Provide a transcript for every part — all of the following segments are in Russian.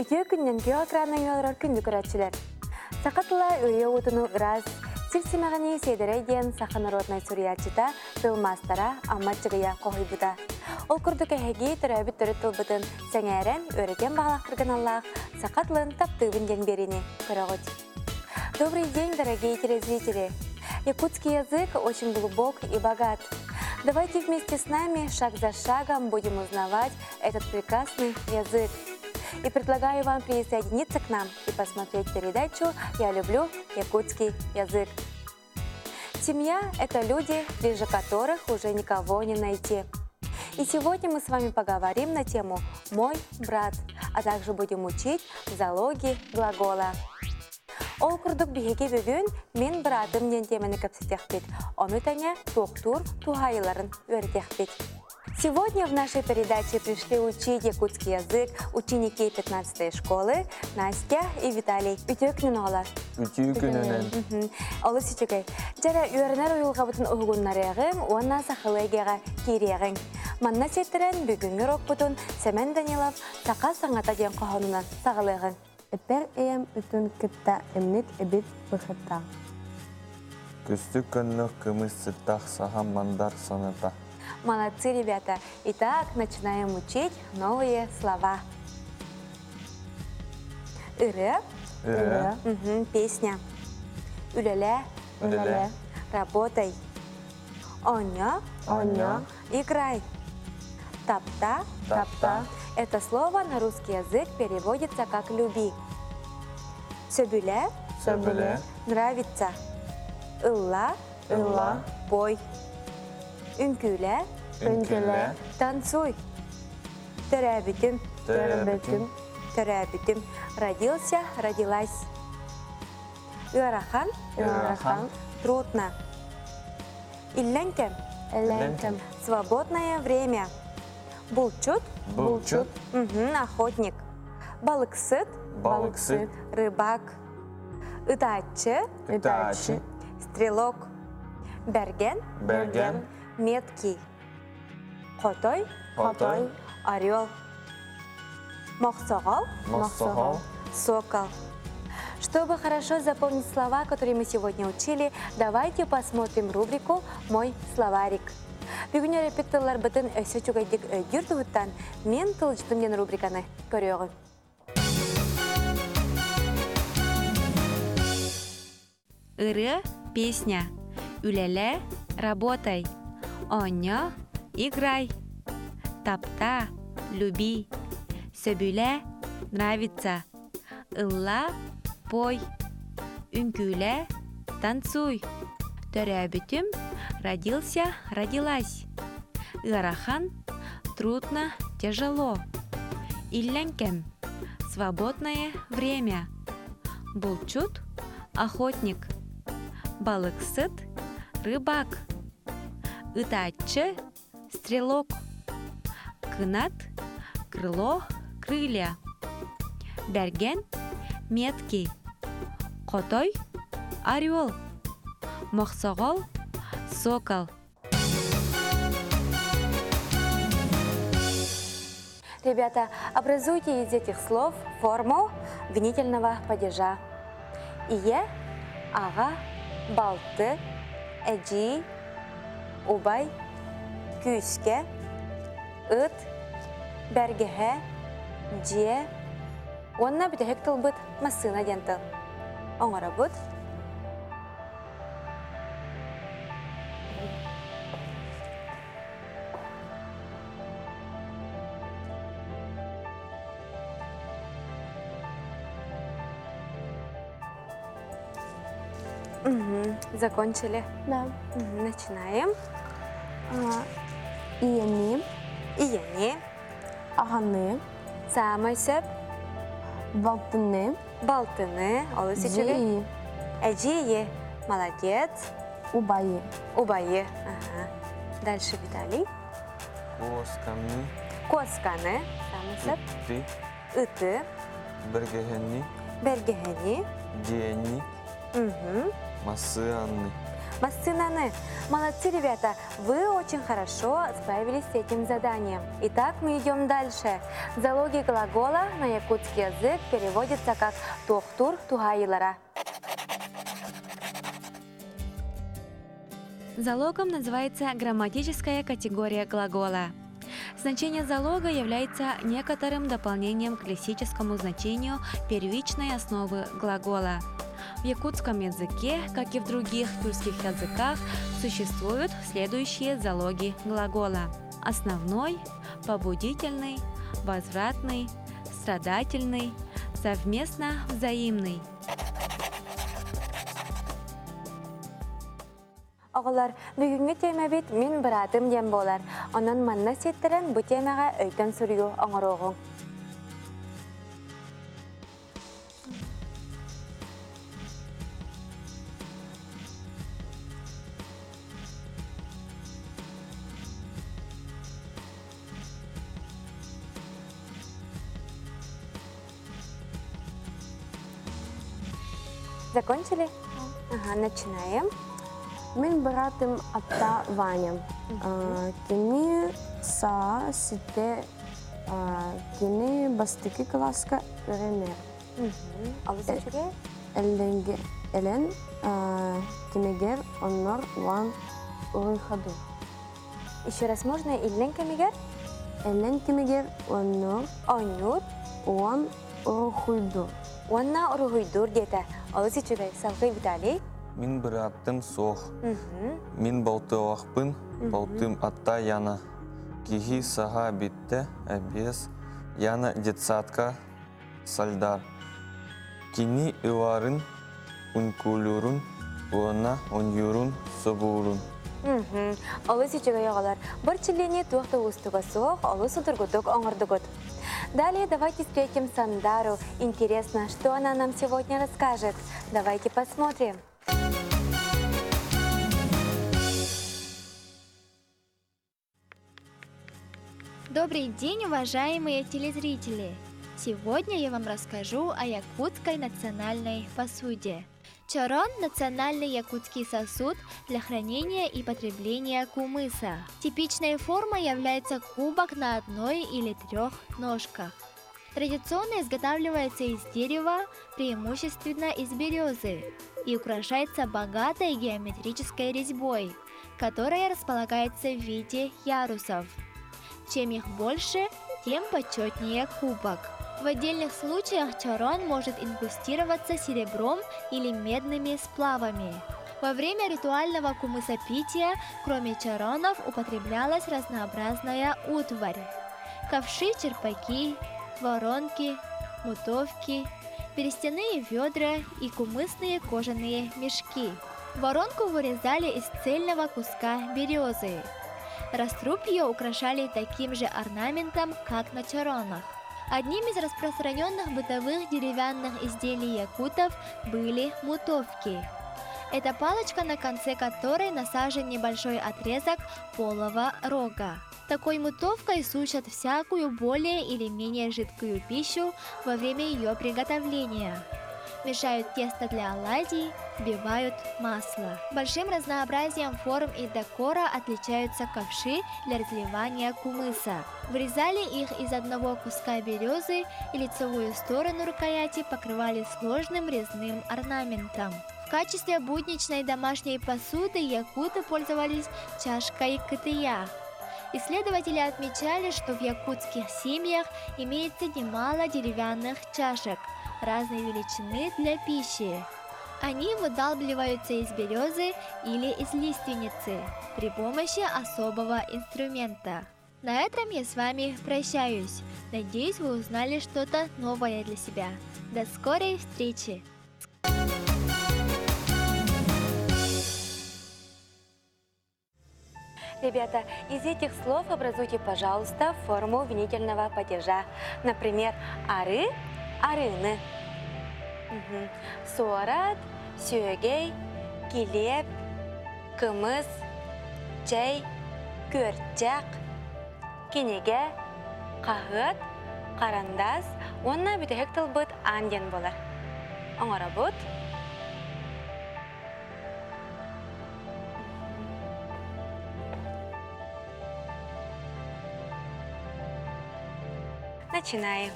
Ütüye günden göğe ekrandan yollar kündü köretçiler. Sakatla öye utunu ıraz, Сирсимагани седерейден Саха народной сурьячита тылмастара амматчыгыя kohuybuda. Ол күрдік әхеге түрәбіт түрі тылбытын сәңәрен өретен бағалақтырған Аллах сақатлын таптыбын ден беріне көрағыт. Добрый день, дорогие телезрители! Якутский язык очень глубок и богат. Давайте вместе с нами шаг за шагом будем узнавать этот прекрасный язык. И предлагаю вам присоединиться к нам и посмотреть передачу «Я люблю якутский язык». Семья – это люди, ближе которых уже никого не найти. И сегодня мы с вами поговорим на тему «Мой брат», а также будем учить залоги глагола. Ол күрдік бігеге бүгін мен братым ден темені көпсетекпет. Оны тәне тоқтур тухайыларын өретекпет. Сегодня в нашей передаче пришли учить якутский язык ученики 15-й школы Настя и Виталий. Ütüykünün oğlar. Ütüykünün. Олы сичекай. Жара үйерінер ойылға бұтын ұғыннарығын, онна сақылайгеға кереғын. Манна сеттерен бүгінгі рок бұтын Сәмен Данилов сақа саңата ден қоғынынан сағылығын. Эпер эм үтін кітта эмнит эбит бұхытта. Күсті күнні кымыз сыттақ саған мандар саната. Молодцы, ребята! Итак, начинаем учить новые слова. Иры. Песня. Үлеле. Работай. Оня. Играй. Тапта. Это слово на русский язык переводится как «люби». Сөбүле. Нравится. Ылла. Пой. Үнкүле. Танцуй. Төрәбитим. Родился, родилась. Ыарахан. Трудно. Илленкем. Свободное время. Булчут. Охотник. Балыксыт. Рыбак. Ытачы. Стрелок. Берген. Меткий. Хотой. Орел. Мохсогол. Сокол. Чтобы хорошо запомнить слова, которые мы сегодня учили, давайте посмотрим рубрику «Мой словарик». Бүгін репетиторлар бұтын өсі чугайдик өйдір тұғыттан мен тылжытым ден рубриканы көріғын. Иры – песня. Үлеле – работай. Оня – играй. Тапта – люби. Сөбүле – нравится. Ылла – пой. Үнкүле – танцуй. Төрәбитим – родился, родилась. Ыарахан – трудно, тяжело. Илленкем – свободное время. Булчут – охотник. Балыксыт – рыбак. Ытачы – стрелок. Кынат – крыло, крылья. Берген – меткий. Котой – орел. Мохсогол – сокол. Ребята, образуйте из этих слов форму винительного падежа. Ие, ага, балты, эджи, убай, күйске, ыт, бәргеһе, же. Онна бүтәһек тылбыт масына дентыл. Оңара бұд. Закончили? Да. Начинаем. Ияни. Ағаны. Самайсып. Балтыны. Олы сечілі. Әжие. Молодец. Убайы. Дальше Виталий. Косканы. Самайсып. Ыты. Бергехенни. Бергехени. Диенни. Масыанны. Массынаны. Молодцы, ребята, вы очень хорошо справились с этим заданием. Итак, мы идем дальше. Залоги глагола на якутский язык переводится как «тохтур тугайылара». Залогом называется грамматическая категория глагола. Значение залога является некоторым дополнением к лексическому значению первичной основы глагола. В якутском языке, как и в других тюркских языках, существуют следующие залоги глагола: основной, побудительный, возвратный, страдательный, совместно взаимный. Оғылар, бүгінгі тема бет мен бұратым дем болар. Онын манна сеттерін бұл темаға өйтін сүріу оңырығың. Закончили? Ага, начинаем. Мен братым атта Ваня. Кини са сите кини бастыки класска öğrenir. Алысы жүре? Элен кимегер оннор ван урыхаду. Еще раз можно? Иллен кемигер? Элен кимегер оннор Ойнур. ван урыхуйду. Уанна урыхуйдур деді. Алысы жүре салқы біталі. Мин бұраттым соқ. Мин бауты оақпын, баутым атта яна. Кихи саға бітті, әбес, яна детсатка салдар. Кини ыварын, ункулюрун, уана онюрун собурун. Алысы жүре яғалар. Бір чиллене туақты ұстыға соқ, алысы тұргутық оңырдығыт. Далее давайте встретим Сандару. Интересно, что она нам сегодня расскажет. Давайте посмотрим. Добрый день, уважаемые телезрители! Сегодня я вам расскажу о якутской национальной посуде. Чарон – национальный якутский сосуд для хранения и потребления кумыса. Типичной формой является кубок на одной или трех ножках. Традиционно изготавливается из дерева, преимущественно из березы, и украшается богатой геометрической резьбой, которая располагается в виде ярусов. Чем их больше, тем почетнее кубок. В отдельных случаях чарон может инкрустироваться серебром или медными сплавами. Во время ритуального кумысопития, кроме чаронов, употреблялась разнообразная утварь. Ковши, черпаки, воронки, мутовки, берестяные ведра и кумысные кожаные мешки. Воронку вырезали из цельного куска березы. Раструб ее украшали таким же орнаментом, как на чаронах. Одним из распространенных бытовых деревянных изделий якутов были мутовки. Это палочка, на конце которой насажен небольшой отрезок полого рога. Такой мутовкой сушат всякую более или менее жидкую пищу во время ее приготовления. Мешают тесто для оладий, взбивают масло. Большим разнообразием форм и декора отличаются ковши для разливания кумыса. Вырезали их из одного куска березы и лицевую сторону рукояти покрывали сложным резным орнаментом. В качестве будничной домашней посуды якуты пользовались чашкой кытыя. Исследователи отмечали, что в якутских семьях имеется немало деревянных чашек разной величины для пищи. Они выдалбливаются из березы или из лиственницы при помощи особого инструмента. На этом я с вами прощаюсь. Надеюсь, вы узнали что-то новое для себя. До скорой встречи! Ребята, из этих слов образуйте, пожалуйста, форму винительного падежа. Например, ары – арыны. Суарат, сүйегей, килеп, кымыз, чай, көртчак, кенеге, қағыт, қарандас, онна бүтәк тылбыт анден болар. Оңара бұд. Начинаем.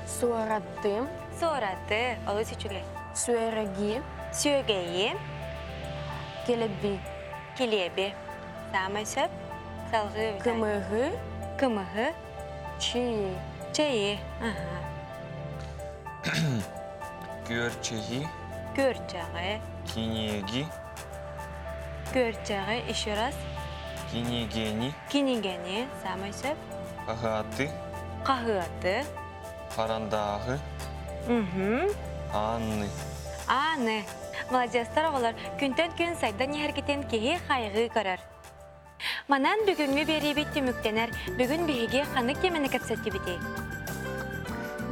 Суараттым, Сораты, олысы чүге. суэраги, Сүйегейі, келебби, келебі. Самай сөп, салғы. кымыгы, Кымығы, чии, чайы. Ага. Көрчеги, Көрчағы, кинеги, көрчағы, еще раз. кинегени, Кинегені, самай сөп. агаты, Қағыты. қарандагы, анны. Аны. Молодецтар оғылар, күнтен күн сайдан ехеркетен кеге қайғы көрір. Манан бүгінгі беребет түміктенер, бүгін бейге қанық кемені кәпсәтті біте.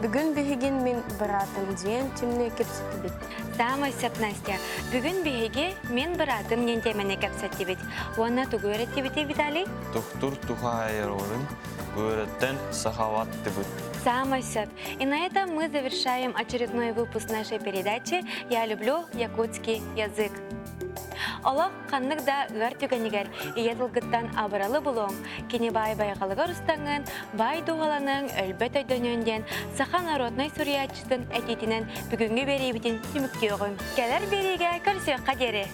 Бүгін бігін мен бұратым дейін түміне кепсеті бет. Самай сөп, Настя, бүгін бейге мен бір адым нентемені кәпсәтті бет. Оны тұғы өретті біте, Виталий? Тухтур туха айырорын, көреттен сахаватты бұд. Самой сөп. И на этом мы завершаем очередной выпуск нашей передачи «Я люблю якутский язык». Олақ қаннықда ғар түгенігер, иетілгіттан абыралы бұлуң, кені бай-байғалығыр ұстаңын, бай дуғаланың өлбет өйдөнөнден, саха народной сурьячыстың әтетінен бүгінгі берейбітін түмікті оғын. Келер береге көрсек қадері.